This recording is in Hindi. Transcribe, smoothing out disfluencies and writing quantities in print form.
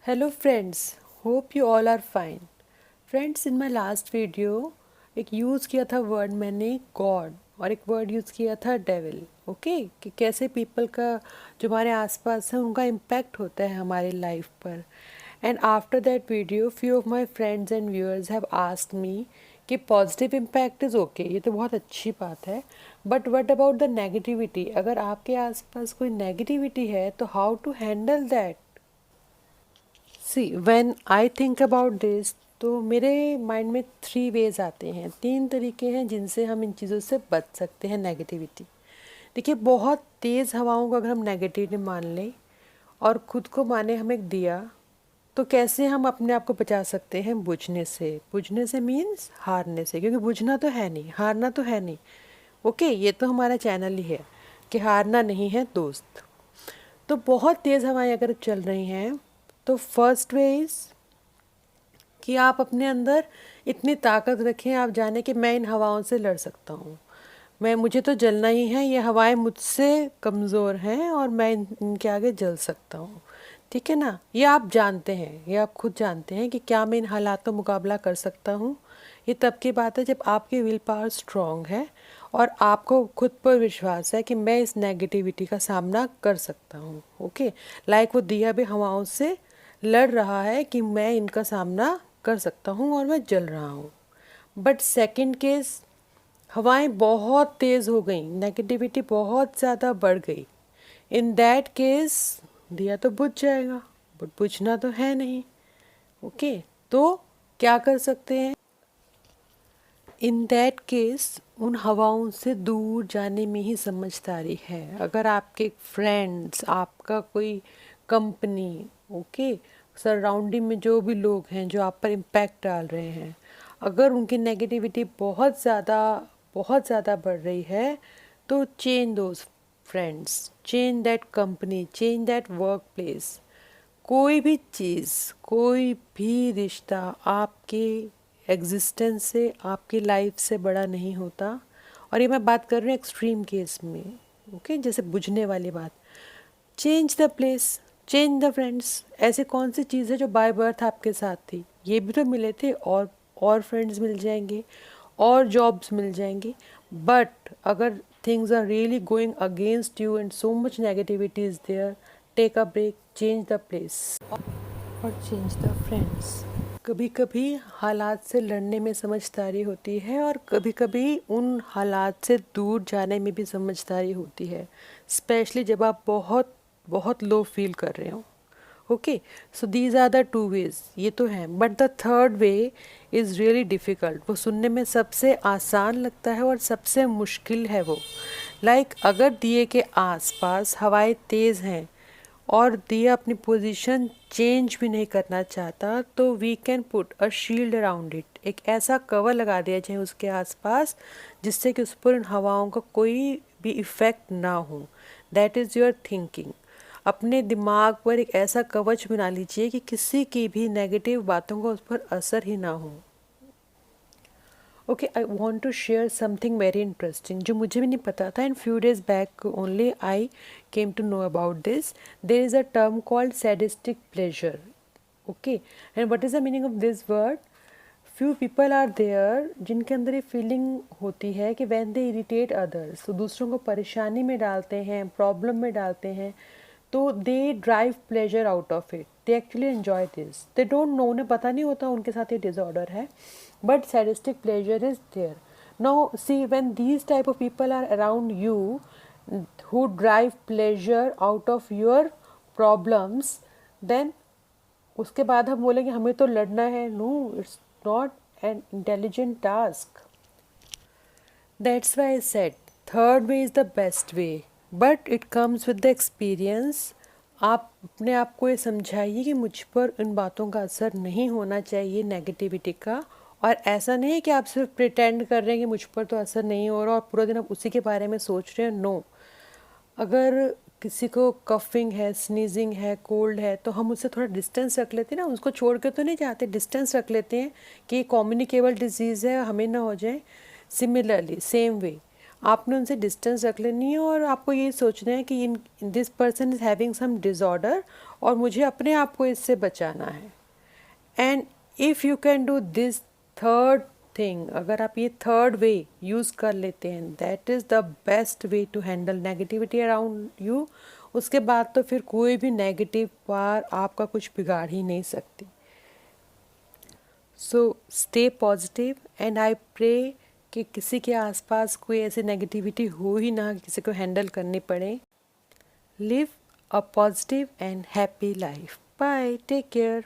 Hello friends, hope you all are fine. Friends, in my last video एक यूज़ किया था वर्ड मैंने गॉड और एक वर्ड यूज़ किया था डेविल। ओके, कि कैसे पीपल का जो हमारे आसपास है उनका इम्पैक्ट होता है हमारी लाइफ पर। And after that video few of my friends and viewers have asked me कि पॉजिटिव इम्पैक्ट इज़ ओके, ये तो बहुत अच्छी बात है, but what about the negativity? अगर आपके आसपास कोई नेगेटिविटी है तो how to handle that? See when I think about this, तो मेरे माइंड में थ्री वेज आते हैं, तीन तरीके हैं जिनसे हम इन चीज़ों से बच सकते हैं नेगेटिविटी। देखिए, बहुत तेज़ हवाओं को अगर हम नेगेटिव मान लें और ख़ुद को माने हम एक दिया, तो कैसे हम अपने आप को बचा सकते हैं बुझने से? बुझने से मीन्स हारने से, क्योंकि बुझना तो है नहीं, हारना तो है नहीं। ओके, ये तो हमारा चैनल ही है कि हारना नहीं है दोस्त। तो बहुत तेज़ हवाएं अगर चल रही हैं तो फर्स्ट वे इज़ कि आप अपने अंदर इतनी ताकत रखें, आप जाने कि मैं इन हवाओं से लड़ सकता हूँ, मुझे तो जलना ही है, ये हवाएं मुझसे कमज़ोर हैं और मैं इनके आगे जल सकता हूँ। ठीक है ना? ये आप जानते हैं, ये आप खुद जानते हैं कि क्या मैं इन हालात का मुकाबला कर सकता हूँ। ये तब की बात है जब आपकी विल पावर स्ट्रॉन्ग है और आपको खुद पर विश्वास है कि मैं इस नेगेटिविटी का सामना कर सकता हूँ। ओके, लाइक वो दिया भी हवाओं से लड़ रहा है कि मैं इनका सामना कर सकता हूँ और मैं जल रहा हूँ। बट सेकंड केस, हवाएं बहुत तेज़ हो गई, नेगेटिविटी बहुत ज़्यादा बढ़ गई। इन दैट केस दिया तो बुझ जाएगा, बट बुझना तो है नहीं। ओके, तो क्या कर सकते हैं? इन दैट केस उन हवाओं से दूर जाने में ही समझदारी है। अगर आपके फ्रेंड्स, आपका कोई कंपनी, ओके, सराउंडिंग में जो भी लोग हैं जो आप पर इम्पैक्ट डाल रहे हैं, अगर उनकी नेगेटिविटी बहुत ज़्यादा बढ़ रही है, तो change those friends, change that company, change that work place. कोई भी चीज़, कोई भी रिश्ता आपके एग्जिस्टेंस से, आपकी लाइफ से बड़ा नहीं होता। और ये मैं बात कर रही हूँ एक्सट्रीम केस में। ओके, जैसे बुझने वाली बात। Change the place, change the friends. ऐसे कौन सी चीज़ है जो बाय बर्थ आपके साथ थी? ये भी तो मिले थे, और फ्रेंड्स मिल जाएंगे और जॉब्स मिल जाएंगी। बट अगर things are really going against you and so much negativity is there, take a break, change the place और चेंज द फ्रेंड्स। कभी कभी हालात से लड़ने में समझदारी होती है और कभी कभी उन हालात से दूर जाने में भी समझदारी होती है, स्पेशली जब आप बहुत बहुत लो फील कर रहे हो। Okay, so these are the two ways, ये तो हैं, but the third way is really difficult. वो सुनने में सबसे आसान लगता है और सबसे मुश्किल है वो। लाइक अगर दिए के आसपास हवाएं तेज़ हैं और दिया अपनी पोजीशन चेंज भी नहीं करना चाहता, तो we can put a shield around it. एक ऐसा कवर लगा दिया जाए उसके आसपास जिससे कि उस पर इन हवाओं का कोई भी इफ़ेक्ट ना हो। That is your thinking. अपने दिमाग पर एक ऐसा कवच बना लीजिए कि किसी की भी नेगेटिव बातों का उस पर असर ही ना हो। Okay, I want to share something very interesting जो मुझे भी नहीं पता था, and few days back only I came to know about this. There is a term called sadistic pleasure. Okay, and what is the meaning of this word? Few people are there जिनके अंदर ये फीलिंग होती है कि वैन दे इरिटेट अदर्स, तो दूसरों को परेशानी में डालते हैं, प्रॉब्लम में डालते हैं, तो they drive pleasure out of it, they actually enjoy this, they don't know, उन्हें पता नहीं होता उनके साथ ये डिसऑर्डर है, but sadistic pleasure is there. Now see, when these type of people are around you who drive pleasure out of your problems, then उसके बाद हम बोलेंगे हमें तो लड़ना है। No, it's not an intelligent task. That's why I said third way is the best way, but it comes with the experience. आप अपने आप को ये समझाइए कि मुझ पर इन बातों का असर नहीं होना चाहिए, नेगेटिविटी का। और ऐसा नहीं है कि आप सिर्फ प्रिटेंड कर रहे हैं कि मुझ पर तो असर नहीं हो रहा और पूरा दिन आप उसी के बारे में सोच रहे हैं। नो, अगर किसी को कफिंग है, स्नीजिंग है, कोल्ड है, तो हम उससे थोड़ा डिस्टेंस रख लेते हैं ना, उसको छोड़ के तो नहीं जाते, डिस्टेंस रख लेते हैं कि ये कम्युनिकेबल डिजीज़ है, हमें ना हो जाए। सिमिलरली सेम वे आपने उनसे डिस्टेंस रख लेनी है और आपको ये सोचना है कि in this person is having some disorder और मुझे अपने आप को इससे बचाना है। And if you can do this third thing, अगर आप ये थर्ड वे यूज़ कर लेते हैं, that is the best way to handle negativity around you. उसके बाद तो फिर कोई भी नेगेटिव बार आपका कुछ बिगाड़ ही नहीं सकती। So stay positive and I pray कि किसी के आसपास कोई ऐसी नेगेटिविटी हो ही ना, किसी को हैंडल करनी पड़े। Live a positive and happy life. Bye, take care.